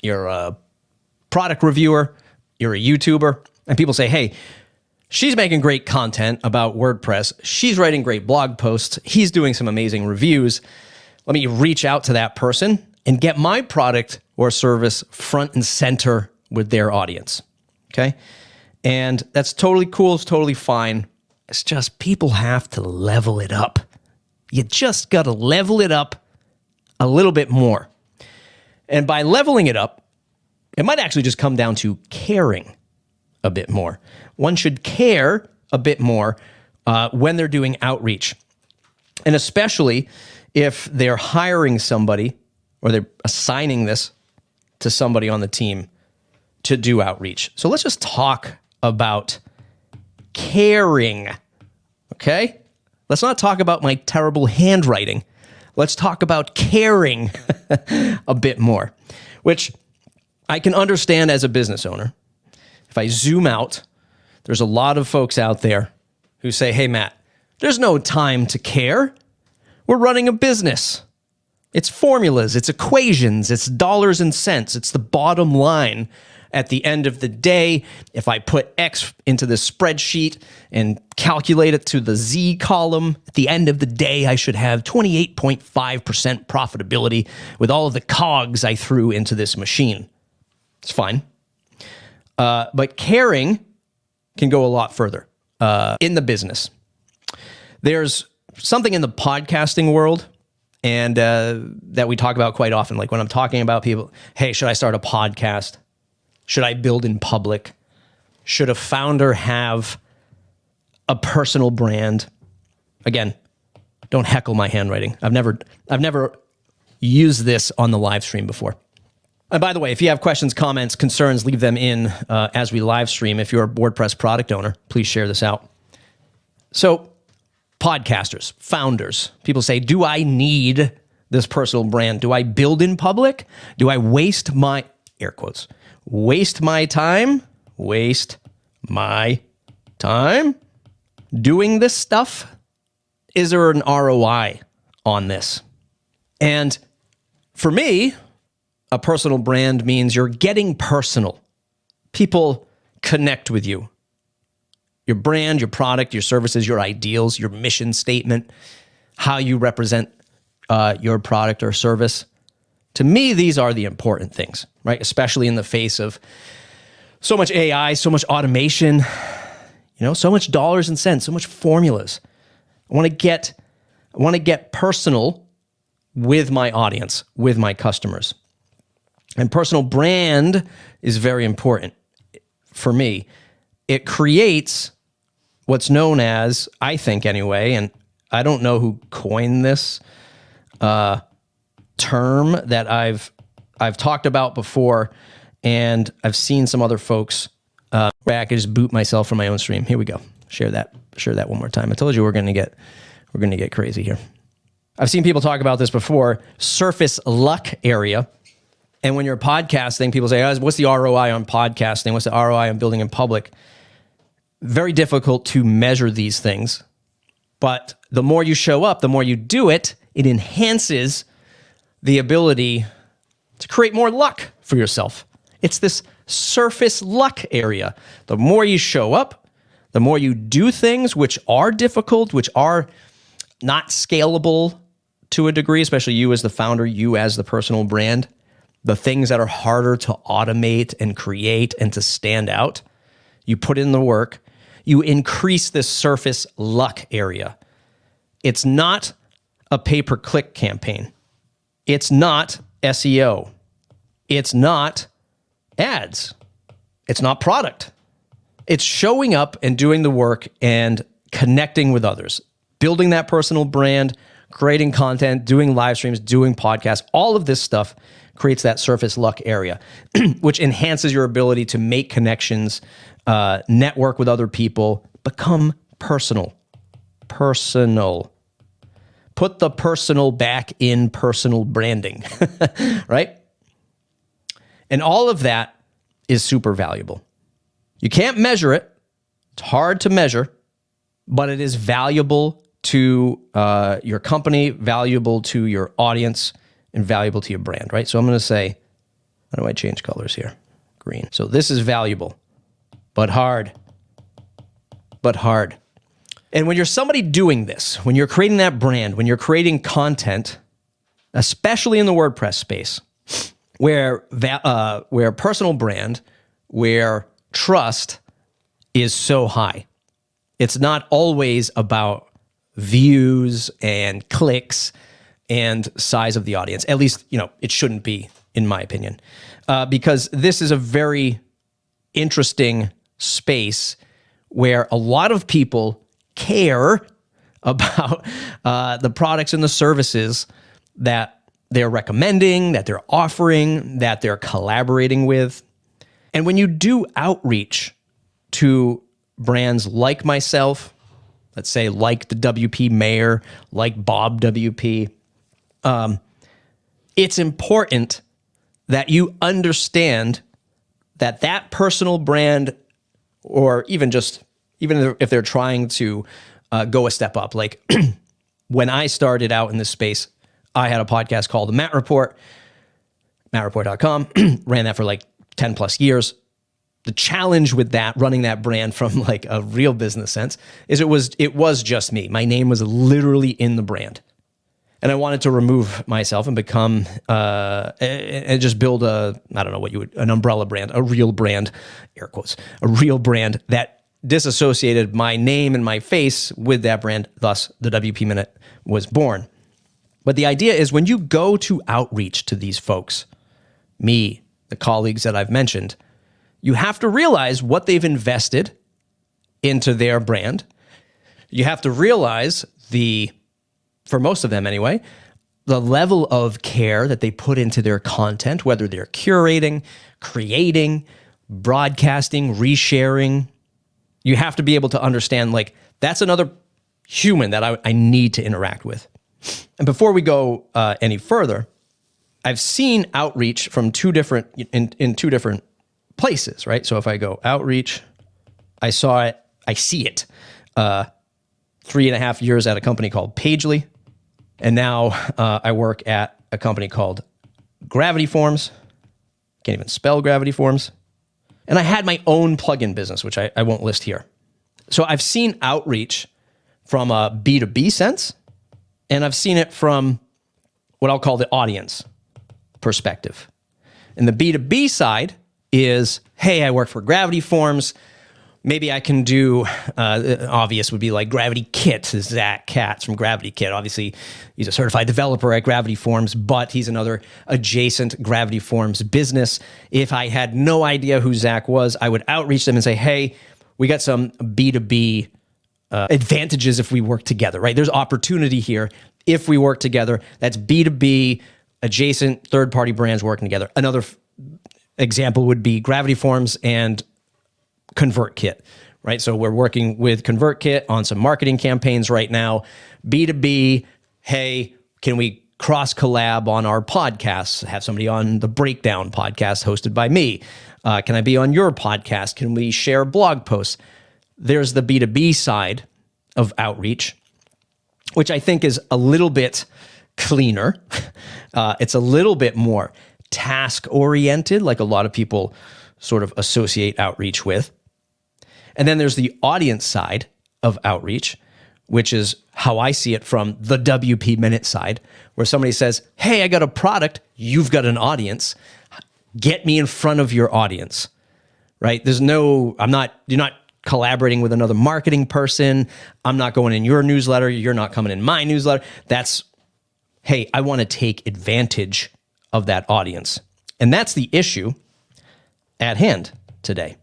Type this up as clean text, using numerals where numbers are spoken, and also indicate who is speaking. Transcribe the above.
Speaker 1: you're a product reviewer, you're a YouTuber, and people say, hey, she's making great content about WordPress. She's writing great blog posts. He's doing some amazing reviews. Let me reach out to that person and get my product or service front and center with their audience, okay? And that's totally cool. It's totally fine. It's just people have to level it up. You just got to level it up a little bit more. And by leveling it up, it might actually just come down to caring a bit more. One should care a bit more when they're doing outreach. And especially if they're hiring somebody or they're assigning this to somebody on the team to do outreach. So let's just talk about caring, okay? Let's not talk about my terrible handwriting. Let's talk about caring a bit more, which I can understand as a business owner. If I zoom out, there's a lot of folks out there who say, hey, Matt, there's no time to care. We're running a business. It's formulas, it's equations, it's dollars and cents. It's the bottom line. At the end of the day, if I put X into this spreadsheet and calculate it to the Z column, at the end of the day, I should have 28.5% profitability with all of the cogs I threw into this machine. It's fine. But caring can go a lot further in the business. There's something in the podcasting world and that we talk about quite often. Like when I'm talking about people, hey, should I start a podcast? Should I build in public? Should a founder have a personal brand? Again, don't heckle my handwriting. I've never used this on the live stream before. And by the way, if you have questions, comments, concerns, leave them in as we live stream. If you're a WordPress product owner, please share this out. So podcasters, founders, people say, do I need this personal brand? Do I build in public? Do I waste my, air quotes, waste my time doing this stuff? Is there an ROI on this? And for me, a personal brand means you're getting personal. People connect with you. Your brand, your product, your services, your ideals, your mission statement, how you represent your product or service. To me, these are the important things, right? Especially in the face of so much AI, so much automation, so much dollars and cents, so much formulas. I want to get personal with my audience, with my customers. And personal brand is very important for me. It creates what's known as, I think anyway, and I don't know who coined this term that I've talked about before, and I've seen some other folks back. I just boot myself from my own stream. Here we go. Share that one more time. I told you we're gonna get crazy here. I've seen people talk about this before. Surface luck area. And when you're podcasting, people say, what's the ROI on podcasting? What's the ROI on building in public? Very difficult to measure these things. But the more you show up, the more you do it, it enhances the ability to create more luck for yourself. It's this surface luck area. The more you show up, the more you do things which are difficult, which are not scalable to a degree, especially you as the founder, you as the personal brand. The things that are harder to automate and create and to stand out, you put in the work, you increase this surface luck area. It's not a pay-per-click campaign. It's not SEO. It's not ads. It's not product. It's showing up and doing the work and connecting with others, building that personal brand, creating content, doing live streams, doing podcasts. All of this stuff creates that surface luck area, which enhances your ability to make connections, network with other people, become personal. Personal. Put the personal back in personal branding, right? And all of that is super valuable. You can't measure it. It's hard to measure, but it is valuable to your company, valuable to your audience, and valuable to your brand, right? So I'm going to say How do I change colors here? Green. So this is valuable, but hard. But hard. And when you're somebody doing this, when you're creating that brand, when you're creating content, especially in the WordPress space, where personal brand, where trust is so high, it's not always about views and clicks and size of the audience. At least, it shouldn't be, in my opinion, because this is a very interesting space where a lot of people care about the products and the services that they're recommending, that they're offering, that they're collaborating with. And when you do outreach to brands like myself, let's say like the WP Mayor, like Bob WP, it's important that you understand that personal brand, or even if they're trying to go a step up. Like when I started out in this space, I had a podcast called The Matt Report, mattreport.com, ran that for like 10 plus years. The challenge with that, running that brand from like a real business sense, is it was just me. My name was literally in the brand. And I wanted to remove myself and become, and just build an umbrella brand, a real brand, air quotes, a real brand that disassociated my name and my face with that brand. Thus, the WP Minute was born. But the idea is when you go to outreach to these folks, me, the colleagues that I've mentioned, you have to realize what they've invested into their brand. You have to realize for most of them anyway, the level of care that they put into their content, whether they're curating, creating, broadcasting, resharing. You have to be able to understand, like, that's another human that I need to interact with. And before we go any further, I've seen outreach from two different places, right? So if I go outreach, I see it 3.5 years at a company called Pagely. And now I work at a company called Gravity Forms. Can't even spell Gravity Forms. And I had my own plugin business, which I won't list here. So I've seen outreach from a B2B sense, and I've seen it from what I'll call the audience perspective. And the B2B side is, hey, I work for Gravity Forms. Maybe I can do, obvious would be like Gravity Kit, Zach Katz from Gravity Kit. Obviously, he's a certified developer at Gravity Forms, but he's another adjacent Gravity Forms business. If I had no idea who Zach was, I would outreach them and say, hey, we got some B2B advantages if we work together, right? There's opportunity here if we work together. That's B2B, adjacent third-party brands working together. Another example would be Gravity Forms and ConvertKit, right? So we're working with ConvertKit on some marketing campaigns right now. B2B, hey, can we cross collab on our podcasts? Have somebody on the Breakdown podcast hosted by me. Can I be on your podcast? Can we share blog posts? There's the B2B side of outreach, which I think is a little bit cleaner. It's a little bit more task-oriented, like a lot of people sort of associate outreach with. And then there's the audience side of outreach, which is how I see it from the WP Minute side, where somebody says, hey, I got a product, you've got an audience, get me in front of your audience, right? You're not collaborating with another marketing person. I'm not going in your newsletter. You're not coming in my newsletter. That's, hey, I want to take advantage of that audience. And that's the issue at hand today.